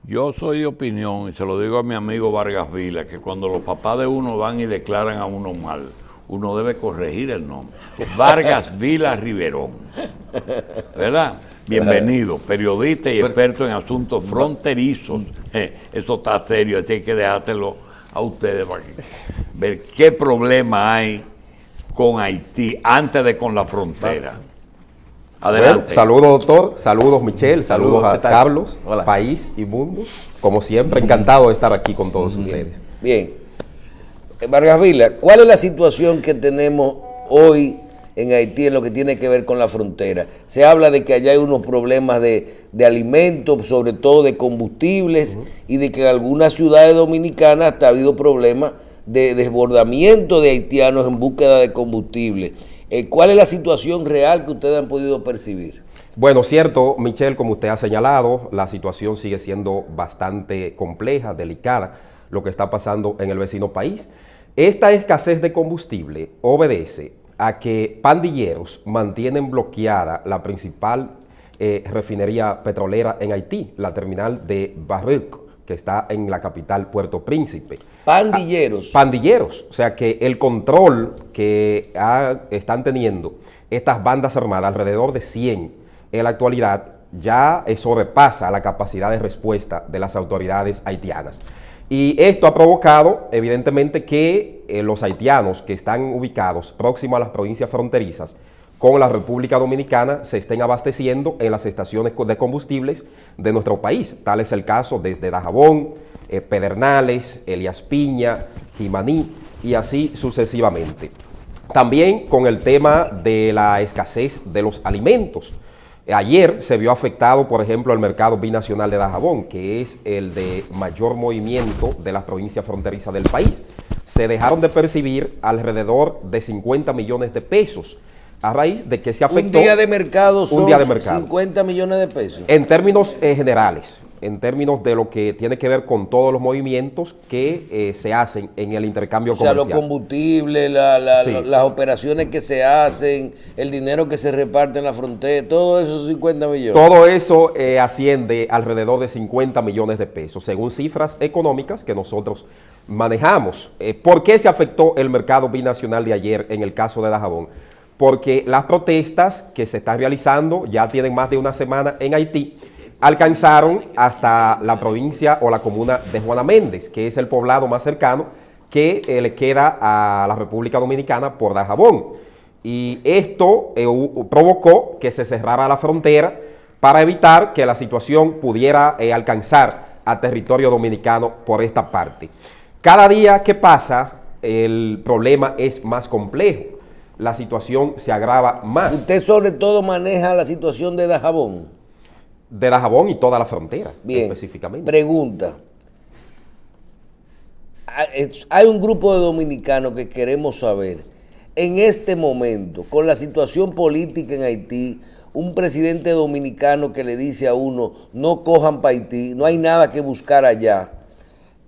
Yo soy de opinión, y se lo digo a mi amigo Vargas Vila, que cuando los papás de uno van y declaran a uno mal, uno debe corregir el nombre. Vargas Vila Riverón. ¿Verdad? Bienvenido, periodista y experto en asuntos fronterizos. Eso está serio, así hay que dejártelo a ustedes para ver qué problema hay con Haití antes de con la frontera. Adelante. Bueno, saludos, doctor. Saludos, Michelle. Saludos a Carlos, Hola. País y Mundo. Como siempre, encantado de estar aquí con todos ustedes. Bien. Vargas Vila, ¿cuál es la situación que tenemos hoy en Haití en lo que tiene que ver con la frontera? Se habla de que allá hay unos problemas de alimentos, sobre todo de combustibles, y de que en algunas ciudades dominicanas hasta ha habido problemas de desbordamiento de haitianos en búsqueda de combustible. ¿Cuál es la situación real que ustedes han podido percibir? Bueno, cierto, Michelle, como usted ha señalado, la situación sigue siendo bastante compleja, delicada, lo que está pasando en el vecino país. Esta escasez de combustible obedece a que pandilleros mantienen bloqueada la principal refinería petrolera en Haití, la terminal de Barrick, que está en la capital Puerto Príncipe. Pandilleros. Pandilleros, o sea que el control que están teniendo estas bandas armadas, alrededor de 100 en la actualidad, ya sobrepasa la capacidad de respuesta de las autoridades haitianas. Y esto ha provocado, evidentemente, que los haitianos que están ubicados próximos a las provincias fronterizas con la República Dominicana se estén abasteciendo en las estaciones de combustibles de nuestro país. Tal es el caso desde Dajabón, Pedernales, Elías Piña, Jimaní y así sucesivamente. También con el tema de la escasez de los alimentos. Ayer se vio afectado, por ejemplo, el mercado binacional de Dajabón, que es el de mayor movimiento de las provincias fronterizas del país. Se dejaron de percibir alrededor de 50 millones de pesos a raíz de que se afectó. Un día de mercado son 50 millones de pesos. En términos generales, en términos de lo que tiene que ver con todos los movimientos que se hacen en el intercambio comercial. O sea, los combustibles, Sí. las operaciones que se hacen, el dinero que se reparte en la frontera, todo eso son 50 millones. Todo eso asciende alrededor de 50 millones de pesos, según cifras económicas que nosotros manejamos. ¿Por qué se afectó el mercado binacional de ayer en el caso de Dajabón? Porque las protestas que se están realizando ya tienen más de una semana en Haití, alcanzaron hasta la provincia o la comuna de Juana Méndez, que es el poblado más cercano que le queda a la República Dominicana por Dajabón. Y esto provocó que se cerrara la frontera para evitar que la situación pudiera alcanzar a territorio dominicano por esta parte. Cada día que pasa, el problema es más complejo. La situación se agrava más. Usted sobre todo maneja la situación de Dajabón. De Dajabón y toda la frontera, Bien. específicamente. Pregunta. Hay un grupo de dominicanos que queremos saber, en este momento, con la situación política en Haití, un presidente dominicano que le dice a uno, no cojan para Haití, no hay nada que buscar allá.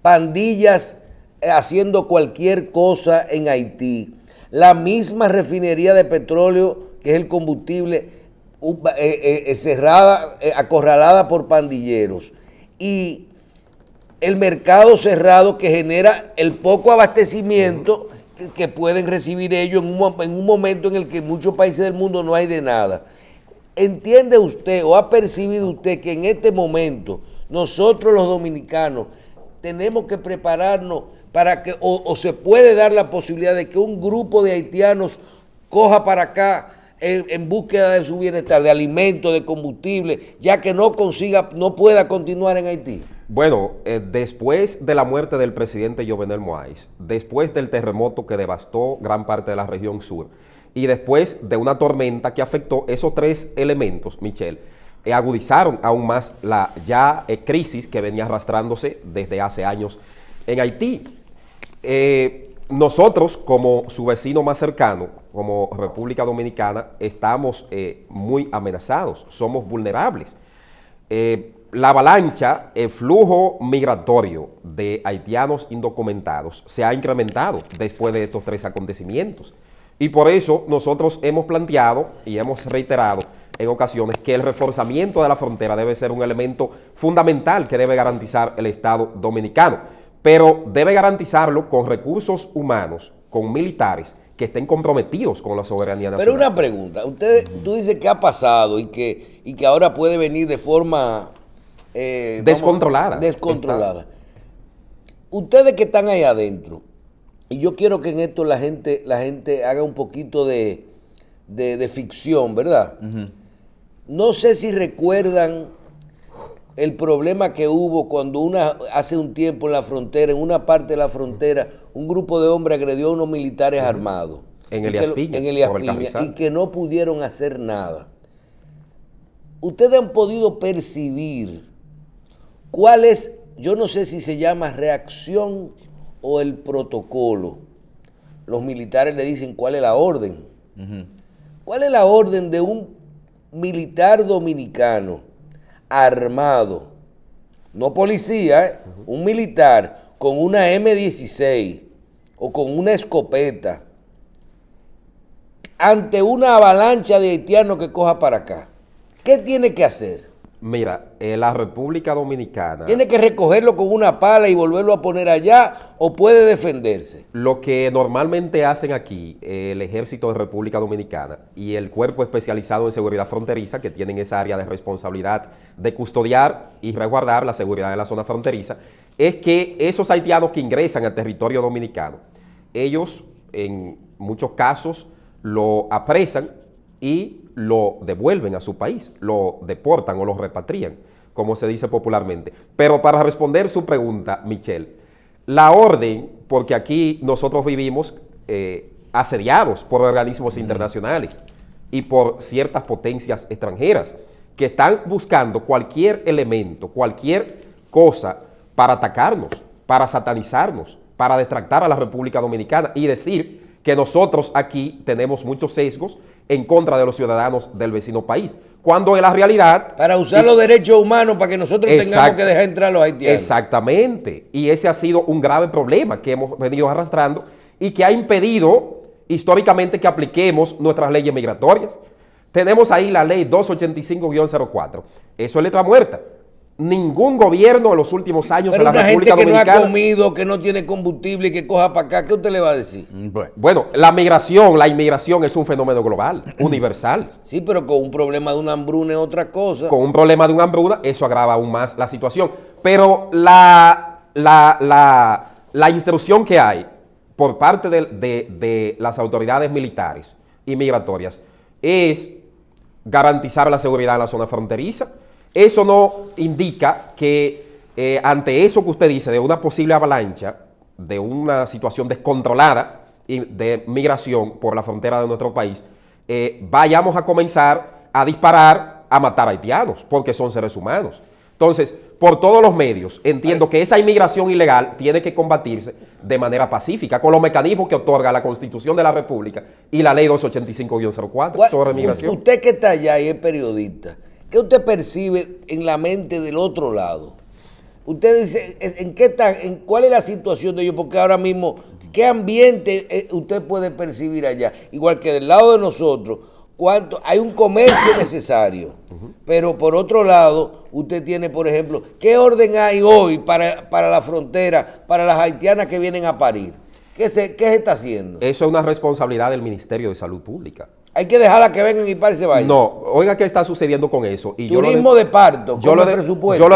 Pandillas haciendo cualquier cosa en Haití. La misma refinería de petróleo, que es el combustible, cerrada, acorralada por pandilleros. Y el mercado cerrado que genera el poco abastecimiento que pueden recibir ellos en un momento en el que en muchos países del mundo no hay de nada. ¿Entiende usted o ha percibido usted que en este momento nosotros los dominicanos tenemos que prepararnos para que, o se puede dar la posibilidad de que un grupo de haitianos coja para acá en búsqueda de su bienestar, de alimentos, de combustible, ya que no pueda continuar en Haití? Bueno, después de la muerte del presidente Jovenel Moïse, después del terremoto que devastó gran parte de la región sur y después de una tormenta que afectó esos tres elementos, Michelle, agudizaron aún más la crisis que venía arrastrándose desde hace años en Haití. Nosotros, como su vecino más cercano, como República Dominicana, estamos muy amenazados, somos vulnerables. La avalancha, el flujo migratorio de haitianos indocumentados se ha incrementado después de estos tres acontecimientos. Y por eso nosotros hemos planteado y hemos reiterado en ocasiones que el reforzamiento de la frontera debe ser un elemento fundamental que debe garantizar el Estado dominicano, pero debe garantizarlo con recursos humanos, con militares que estén comprometidos con la soberanía nacional. Pero una pregunta, tú dices que ha pasado y que ahora puede venir de forma descontrolada. Descontrolada. Ustedes que están ahí adentro, y yo quiero que en esto la gente haga un poquito de ficción, ¿verdad? No sé si recuerdan el problema que hubo cuando hace un tiempo en la frontera, en una parte de la frontera, un grupo de hombres agredió a unos militares armados. En Elías Piña. En Elías Piña, y que no pudieron hacer nada. Ustedes han podido percibir cuál es, yo no sé si se llama reacción o el protocolo. Los militares le dicen cuál es la orden. ¿Cuál es la orden de un militar dominicano armado, no policía, un militar con una M16 o con una escopeta ante una avalancha de haitianos que coja para acá? ¿Qué tiene que hacer? Mira, la República Dominicana... ¿Tiene que recogerlo con una pala y volverlo a poner allá o puede defenderse? Lo que normalmente hacen aquí el Ejército de República Dominicana y el Cuerpo Especializado en Seguridad Fronteriza, que tienen esa área de responsabilidad de custodiar y resguardar la seguridad de la zona fronteriza, es que esos haitianos que ingresan al territorio dominicano, ellos en muchos casos lo apresan y lo devuelven a su país, lo deportan o lo repatrian, como se dice popularmente. Pero para responder su pregunta, Michelle, la orden, porque aquí nosotros vivimos asediados por organismos internacionales y por ciertas potencias extranjeras que están buscando cualquier elemento, cualquier cosa para atacarnos, para satanizarnos, para detractar a la República Dominicana y decir que nosotros aquí tenemos muchos sesgos en contra de los ciudadanos del vecino país, cuando en la realidad... Para usar los derechos humanos para que nosotros tengamos que dejar entrar a los haitianos. Exactamente, y ese ha sido un grave problema que hemos venido arrastrando y que ha impedido históricamente que apliquemos nuestras leyes migratorias. Tenemos ahí la ley 285-04, eso es letra muerta. Ningún gobierno en los últimos años en la República Dominicana... Pero una gente que no ha comido, que no tiene combustible y que coja para acá, ¿qué usted le va a decir? Bueno, la inmigración es un fenómeno global, universal. Sí, pero con un problema de una hambruna es otra cosa. Con un problema de una hambruna, eso agrava aún más la situación. Pero la instrucción que hay por parte de las autoridades militares y migratorias es garantizar la seguridad en la zona fronteriza. Eso no indica que ante eso que usted dice de una posible avalancha, de una situación descontrolada de migración por la frontera de nuestro país, vayamos a comenzar a disparar, a matar haitianos, porque son seres humanos. Entonces, por todos los medios, entiendo que esa inmigración ilegal tiene que combatirse de manera pacífica, con los mecanismos que otorga la Constitución de la República y la Ley 285-04 sobre migración. Usted que está allá y es periodista, ¿qué usted percibe en la mente del otro lado? Usted dice, ¿cuál es la situación de ellos? Porque ahora mismo, ¿qué ambiente usted puede percibir allá? Igual que del lado de nosotros, hay un comercio necesario, pero por otro lado, usted tiene, por ejemplo, ¿qué orden hay hoy para la frontera, para las haitianas que vienen a parir? ¿Qué se está haciendo? Eso es una responsabilidad del Ministerio de Salud Pública. Hay que dejarla que vengan y pare y se vayan. No, oiga qué está sucediendo con eso. Y turismo de parto, yo lo he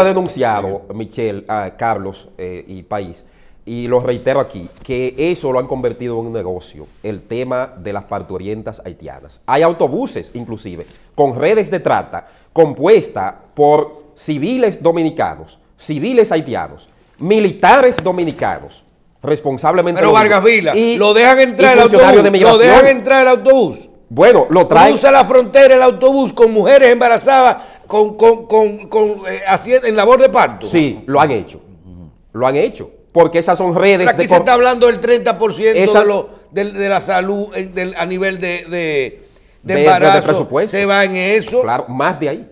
denunciado, Michelle, Carlos y País, y lo reitero aquí, que eso lo han convertido en un negocio, el tema de las parturientas haitianas. Hay autobuses, inclusive, con redes de trata compuesta por civiles dominicanos, civiles haitianos, militares dominicanos, responsablemente... Pero Vargas Vila, ¿lo dejan entrar el autobús? Bueno, lo traen... Cruza la frontera el autobús con mujeres embarazadas en labor de parto. Sí, lo han hecho. Lo han hecho. Porque esas son redes... Pero aquí se está hablando del 30% de la salud a nivel de embarazo. De presupuesto. Se va en eso. Claro, más de ahí.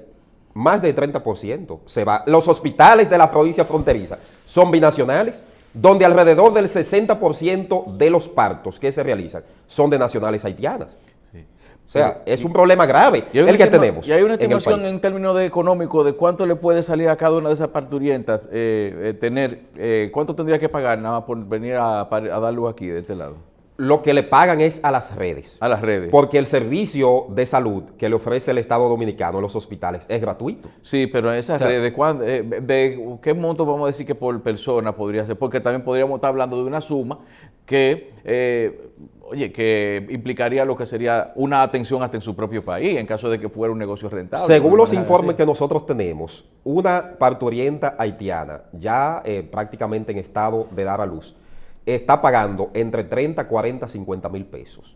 Más del 30% se va. Los hospitales de la provincia fronteriza son binacionales, donde alrededor del 60% de los partos que se realizan son de nacionales haitianas. sea, es un problema grave Y hay el que estima- tenemos. Y hay una en el estimación país. en términos de económico de cuánto le puede salir a cada una de esas parturientas cuánto tendría que pagar nada más por venir a dar luz aquí, de este lado, Lo que le pagan es a las redes. a las redes. Porque el servicio de salud que le ofrece el Estado Dominicano en los hospitales es gratuito. Sí, pero esas O sea, redes, ¿de qué monto vamos a decir que por persona podría ser? Porque también podríamos estar hablando de una suma que, que implicaría lo que sería una atención hasta en su propio país, en caso de que fuera un negocio rentable. Según de los manera informes así. que nosotros tenemos, una parturienta haitiana, ya prácticamente en estado de dar a luz, está pagando entre 30, 40, 50 mil pesos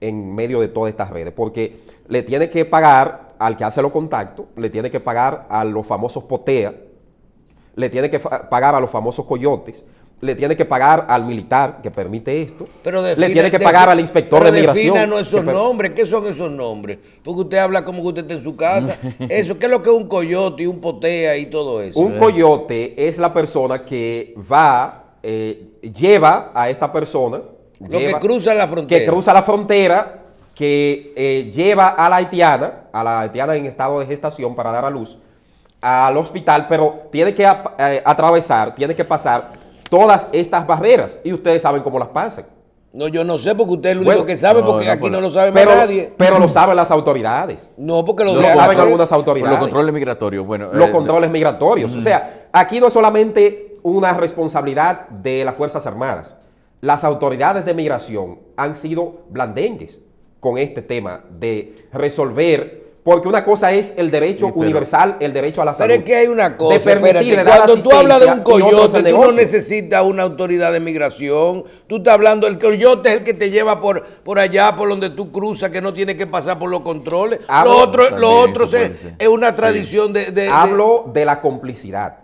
en medio de todas estas redes, porque le tiene que pagar al que hace los contactos, le tiene que pagar a los famosos potea, le tiene que pagar a los famosos coyotes, le tiene que pagar al militar que permite esto, Pero le tiene que pagar al inspector de migración. Defínanos esos que per- nombres. ¿Qué son esos nombres? Porque usted habla como que usted está en su casa. Eso, ¿qué es lo que es un coyote y un potea y todo eso? Un coyote es la persona que va, lleva a esta persona. Lo que cruza la frontera. Que cruza la frontera, que lleva a la haitiana en estado de gestación para dar a luz, al hospital, pero tiene que atravesar, tiene que pasar todas estas barreras. Y ustedes saben cómo las pasan. No, yo no sé, porque usted es el Bueno, único que sabe, no, porque no, aquí pero- no lo sabe más nadie. Pero lo saben las autoridades. No, porque lo Lo dejan saben hacer. algunas Por autoridades. los controles migratorios. Bueno, Los controles migratorios. O sea, aquí no es solamente una responsabilidad de las Fuerzas Armadas. Las autoridades de migración han sido blandengues con este tema de resolver, porque una cosa es el derecho Sí, pero- universal, el derecho a la salud. Pero es que hay una cosa, de permitirle espérate, dar cuando tú hablas de un asistencia y otros coyote, el tú no negocio. necesitas una autoridad de migración. Tú estás hablando, el coyote es el que te lleva por allá, por donde tú cruzas, que no tiene que pasar por los controles. Hablo- Lo otro También, eso puede ser. es una tradición de Hablo de la complicidad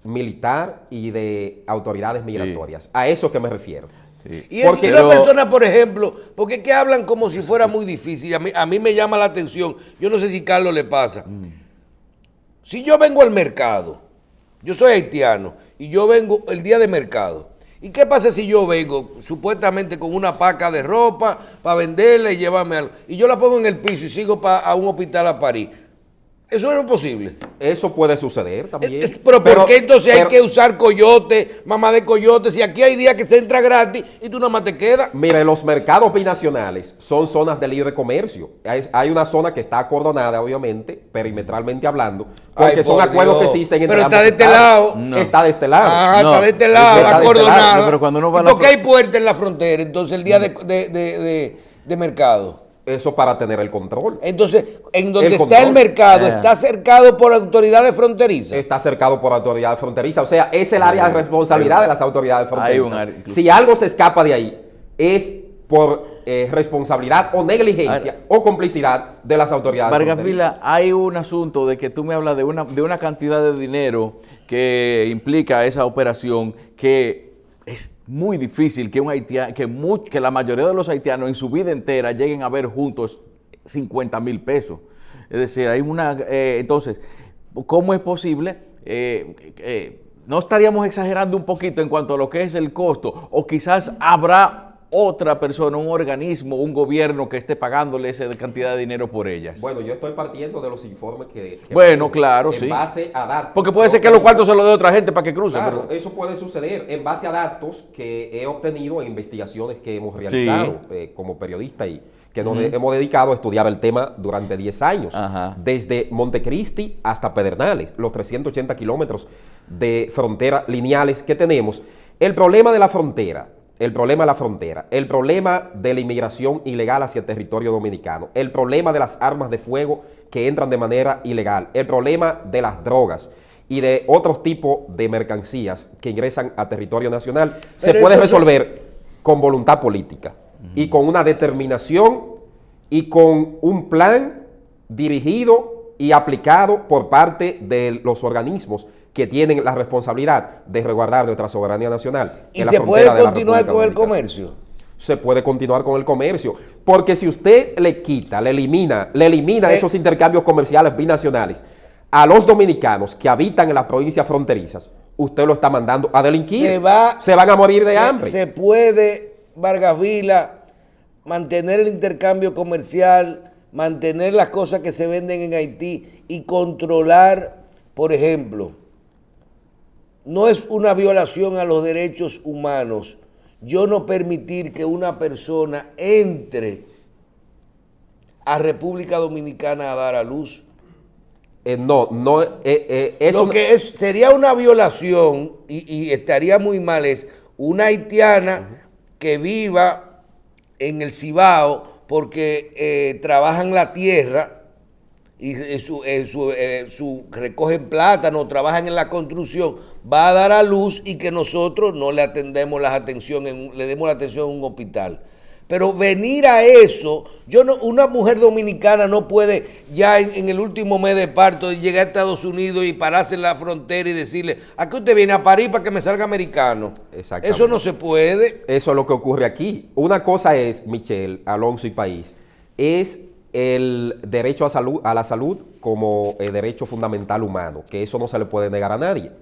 militar y de autoridades migratorias. A eso que me refiero. Y Porque una pero- persona, por ejemplo, porque es que hablan como si fuera muy difícil. A mí me llama la atención. Yo no sé si a Carlos le pasa. Si yo vengo al mercado, yo soy haitiano, y yo vengo el día de mercado. ¿Y qué pasa si yo vengo supuestamente con una paca de ropa para venderla y llevarme algo? Y yo la pongo en el piso y sigo a un hospital a París. Eso no es posible. Eso puede suceder también. Pero ¿por qué entonces hay pero- que usar coyote, mamá de coyote? Si aquí hay días que se entra gratis y tú nada más te quedas. Mire, los mercados binacionales son zonas de libre comercio. Hay una zona que está acordonada, obviamente, perimetralmente hablando, porque Ay, son por acuerdos Dios. que existen entre Pero está ambos de este estados. lado. No. Está de este lado. Ah, No, está de este lado, está de este acordonada. lado, pero cuando uno va a ¿Y la por qué hay puerta en la frontera? Entonces, el día de mercado. Eso para tener el control. Entonces, en donde El está control. el mercado, Ah. está cercado por autoridades fronterizas. Está cercado por autoridades fronterizas. O sea, es el área de responsabilidad de las autoridades Hay un fronterizas. área, incluso. Si algo se escapa de ahí, es por responsabilidad o negligencia o complicidad de las autoridades Vargas fronterizas. Vila, hay un asunto de que tú me hablas de una cantidad de dinero que implica esa operación que es muy difícil que un haitiano, que la mayoría de los haitianos en su vida entera lleguen a ver juntos 50 mil pesos. Es decir, hay entonces, ¿cómo es posible? ¿No estaríamos exagerando un poquito en cuanto a lo que es el costo? O quizás habrá otra persona, un organismo, un gobierno que esté pagándole esa cantidad de dinero por ellas. Bueno, yo estoy partiendo de los informes que Bueno, tengo, claro, en sí. base a datos. Porque puede Yo ser que los tengo- cuartos se los dé otra gente para que cruce. Claro, pero- eso puede suceder en base a datos que he obtenido en investigaciones que hemos realizado como periodista y que nos hemos dedicado a estudiar el tema durante 10 años. Ajá. Desde Montecristi hasta Pedernales, los 380 kilómetros de frontera lineales que tenemos. El problema de la frontera, el problema de la inmigración ilegal hacia el territorio dominicano, el problema de las armas de fuego que entran de manera ilegal, el problema de las drogas y de otros tipos de mercancías que ingresan a territorio nacional, se Pero puede eso resolver con voluntad política y con una determinación y con un plan dirigido y aplicado por parte de los organismos que tienen la responsabilidad de resguardar nuestra soberanía nacional. ¿Y en la se frontera puede de la continuar República con el Dominicana. comercio? Se puede continuar con el comercio, porque si usted le quita, le elimina Se- esos intercambios comerciales binacionales a los dominicanos que habitan en las provincias fronterizas, usted lo está mandando a delinquir. Se van a morir de hambre. Se puede, Vargas Vila, mantener el intercambio comercial mantener las cosas que se venden en Haití y controlar, por ejemplo, no es una violación a los derechos humanos yo no permitir que una persona entre a República Dominicana a dar a luz. Eso Lo que sería una violación y estaría muy mal es una haitiana que viva en el Cibao porque trabajan la tierra y recogen plátano, trabajan en la construcción, va a dar a luz y que nosotros no le atendemos le demos la atención en un hospital. Pero venir a eso, una mujer dominicana no puede ya en el último mes de parto llegar a Estados Unidos y pararse en la frontera y decirle, ¿a qué usted viene a París para que me salga americano? Exactamente. Eso no se puede. Eso es lo que ocurre aquí. Una cosa es, Michelle, Alonso y País, es el derecho a la salud como derecho fundamental humano, que eso no se le puede negar a nadie.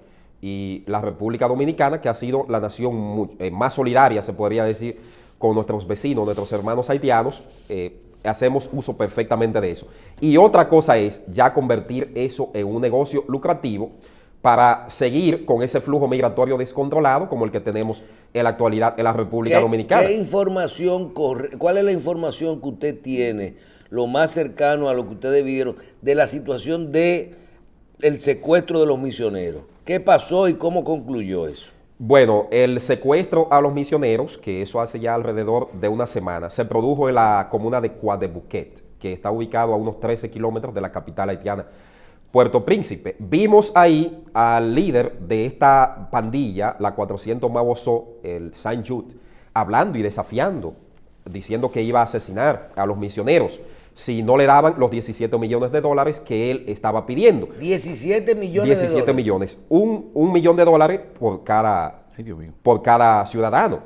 Y la República Dominicana, que ha sido la nación más solidaria, se podría decir, con nuestros vecinos, nuestros hermanos haitianos, hacemos uso perfectamente de eso. Y otra cosa es ya convertir eso en un negocio lucrativo para seguir con ese flujo migratorio descontrolado como el que tenemos en la actualidad en la República Dominicana. ¿Qué información cuál es la información que usted tiene, lo más cercano a lo que ustedes vieron, de la situación del secuestro de los misioneros? ¿Qué pasó y cómo concluyó eso? Bueno, el secuestro a los misioneros, que eso hace ya alrededor de una semana, se produjo en la comuna de Coadebuquet, que está ubicado a unos 13 kilómetros de la capital haitiana, Puerto Príncipe. Vimos ahí al líder de esta pandilla, la 400 Mawozo, el Saint Jude, hablando y desafiando, diciendo que iba a asesinar a los misioneros si no le daban los 17 millones de dólares que él estaba pidiendo. 17 millones 17 de dólares. millones. Un millón de dólares por cada ciudadano.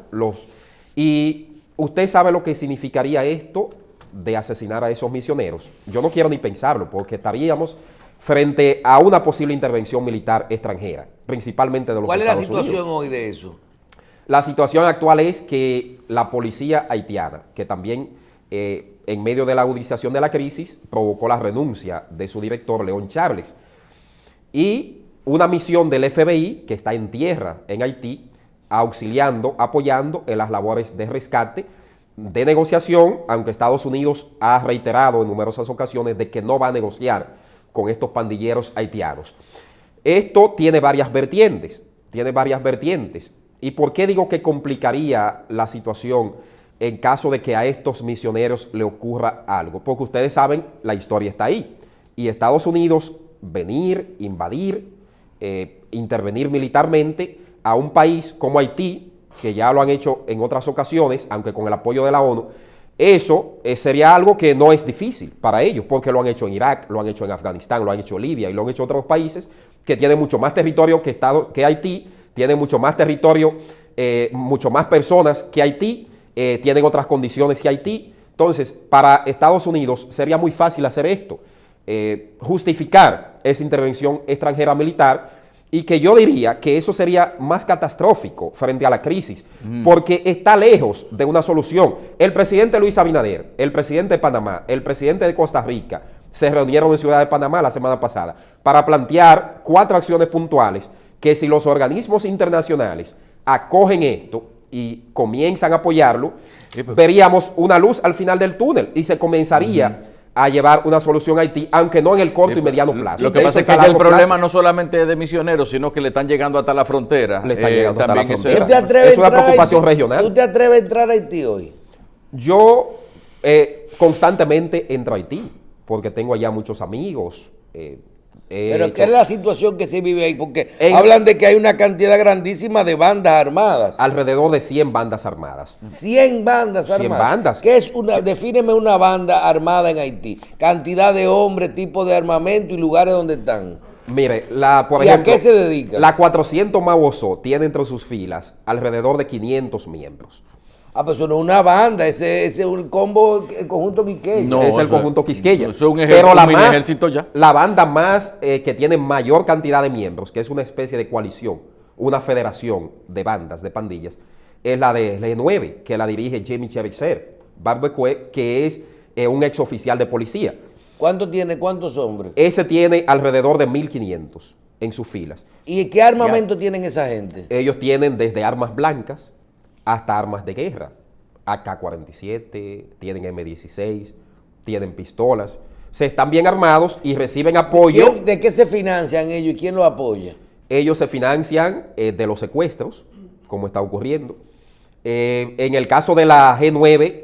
Y usted sabe lo que significaría esto de asesinar a esos misioneros. Yo no quiero ni pensarlo, porque estaríamos frente a una posible intervención militar extranjera, principalmente de los Estados Unidos. ¿Cuál es la situación hoy de eso? La situación actual es que la policía haitiana, que también en medio de la agudización de la crisis, provocó la renuncia de su director, León Charles, y una misión del FBI que está en tierra en Haití, apoyando en las labores de rescate, de negociación, aunque Estados Unidos ha reiterado en numerosas ocasiones de que no va a negociar con estos pandilleros haitianos. Esto tiene varias vertientes, ¿Y por qué digo que complicaría la situación en caso de que a estos misioneros le ocurra algo? Porque ustedes saben, la historia está ahí. Y Estados Unidos venir, invadir, intervenir militarmente a un país como Haití, que ya lo han hecho en otras ocasiones, aunque con el apoyo de la ONU, eso sería algo que no es difícil para ellos, porque lo han hecho en Irak, lo han hecho en Afganistán, lo han hecho en Libia y lo han hecho en otros países que tienen mucho más territorio que Haití, tienen mucho más territorio, mucho más personas que Haití, tienen otras condiciones que Haití. Entonces, para Estados Unidos sería muy fácil hacer esto, justificar esa intervención extranjera militar, y que yo diría que eso sería más catastrófico frente a la crisis, porque está lejos de una solución. El presidente Luis Abinader, el presidente de Panamá, el presidente de Costa Rica, se reunieron en Ciudad de Panamá la semana pasada para plantear 4 acciones puntuales que, si los organismos internacionales acogen esto y comienzan a apoyarlo, veríamos una luz al final del túnel y se comenzaría a llevar una solución a Haití, aunque no en el corto y mediano plazo. Lo que pasa es que el problema no solamente es de misioneros, sino que le están llegando hasta la frontera. Le están llegando hasta la frontera. Es una preocupación regional. ¿Tú te atreves a entrar a Haití hoy? Yo constantemente entro a Haití, porque tengo allá muchos amigos. Pero ¿qué es la situación que se vive ahí? Porque hablan de que hay una cantidad grandísima de bandas armadas. Alrededor de 100 bandas armadas. 100 bandas armadas. 100 bandas. ¿Qué es defíneme una banda armada en Haití? Cantidad de hombres, tipo de armamento y lugares donde están. Mire, por ¿Y ejemplo, a qué se dedica? La 400 Mawozo tiene entre sus filas alrededor de 500 miembros. Ah, pero eso no es una banda, ese es un combo, el conjunto Quisqueya. No, es el conjunto Quisqueya. Eso es un Pero mini ejército ya. La banda más que tiene mayor cantidad de miembros, que es una especie de coalición, una federación de bandas, de pandillas, es la de L9, que la dirige Jimmy Cherizer Barbecue, que es un ex oficial de policía. ¿Cuánto tiene? ¿Cuántos hombres? Ese tiene alrededor de 1.500 en sus filas. ¿Y qué armamento tienen esa gente? Ellos tienen desde armas blancas hasta armas de guerra. AK-47, tienen M16, tienen pistolas. Se están bien armados y reciben apoyo. ¿De qué se financian ellos y quién los apoya? Ellos se financian de los secuestros, como está ocurriendo. En el caso de la G9,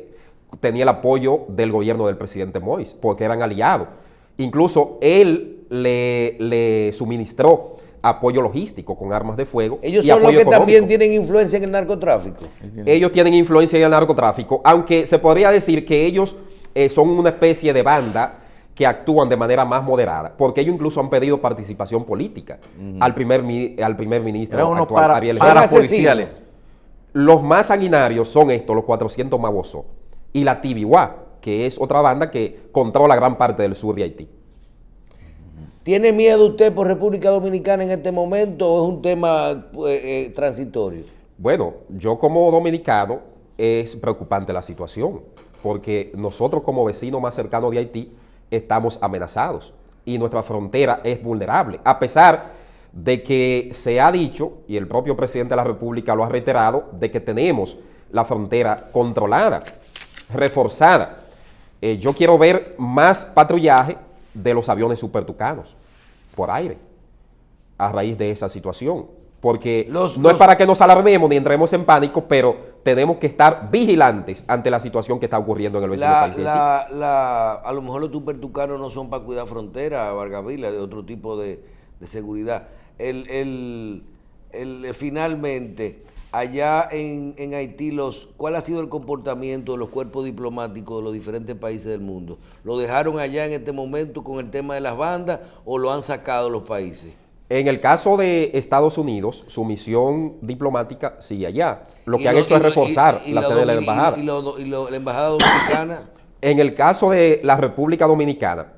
tenía el apoyo del gobierno del presidente Moïse, porque eran aliados. Incluso él le suministró apoyo logístico con armas de fuego. Ellos y son los apoyo que económico. también tienen influencia en el narcotráfico. Ellos tienen influencia en el narcotráfico, aunque se podría decir que ellos son una especie de banda que actúan de manera más moderada, porque ellos incluso han pedido participación política al primer ministro Eran unos actual, Ariel Son Henry. parapoliciales. Los más sanguinarios son estos, los 400 Mabozó, y la Tibihuá, que es otra banda que controla gran parte del sur de Haití. ¿Tiene miedo usted por República Dominicana en este momento o es un tema transitorio? Bueno, yo como dominicano es preocupante la situación, porque nosotros como vecinos más cercanos de Haití estamos amenazados y nuestra frontera es vulnerable, a pesar de que se ha dicho, y el propio presidente de la República lo ha reiterado, de que tenemos la frontera controlada, reforzada. Yo quiero ver más patrullaje de los aviones supertucanos por aire a raíz de esa situación, porque no es para que nos alarmemos ni entremos en pánico, pero tenemos que estar vigilantes ante la situación que está ocurriendo en el vecino país de Haití. A lo mejor los supertucanos no son para cuidar frontera, Vargas Vila, de otro tipo de seguridad. Finalmente, allá en Haití, ¿cuál ha sido el comportamiento de los cuerpos diplomáticos de los diferentes países del mundo? ¿Lo dejaron allá en este momento con el tema de las bandas o lo han sacado los países? En el caso de Estados Unidos, su misión diplomática sigue allá. Lo que han hecho es reforzar la sede de la embajada. ¿Y la embajada dominicana? En el caso de la República Dominicana,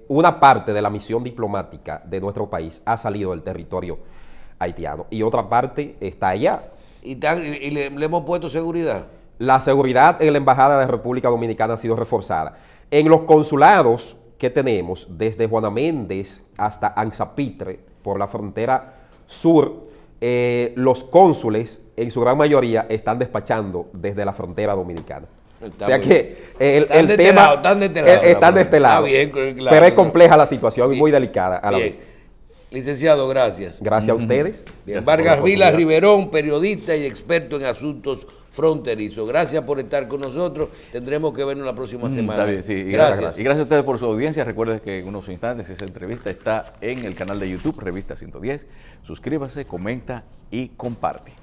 una parte de la misión diplomática de nuestro país ha salido del territorio haitiano y otra parte está allá. ¿Y le hemos puesto seguridad? La seguridad en la embajada de la República Dominicana ha sido reforzada. En los consulados que tenemos, desde Juana Méndez hasta Anzapitre, por la frontera sur, los cónsules, en su gran mayoría, están despachando desde la frontera dominicana. Está o sea bien. que el Están tema... están de este lado. Están de este lado. Está bien, claro. Pero es compleja la situación y muy delicada a la Bien. vez. Licenciado, gracias. Gracias a ustedes. Bien, Gracias Vargas por la Vila oportunidad. Riverón, periodista y experto en asuntos fronterizos. Gracias por estar con nosotros. Tendremos que vernos la próxima semana. Está bien, sí. Y Gracias. Y gracias a ustedes por su audiencia. Recuerden que en unos instantes esa entrevista está en el canal de YouTube, Revista 110. Suscríbase, comenta y comparte.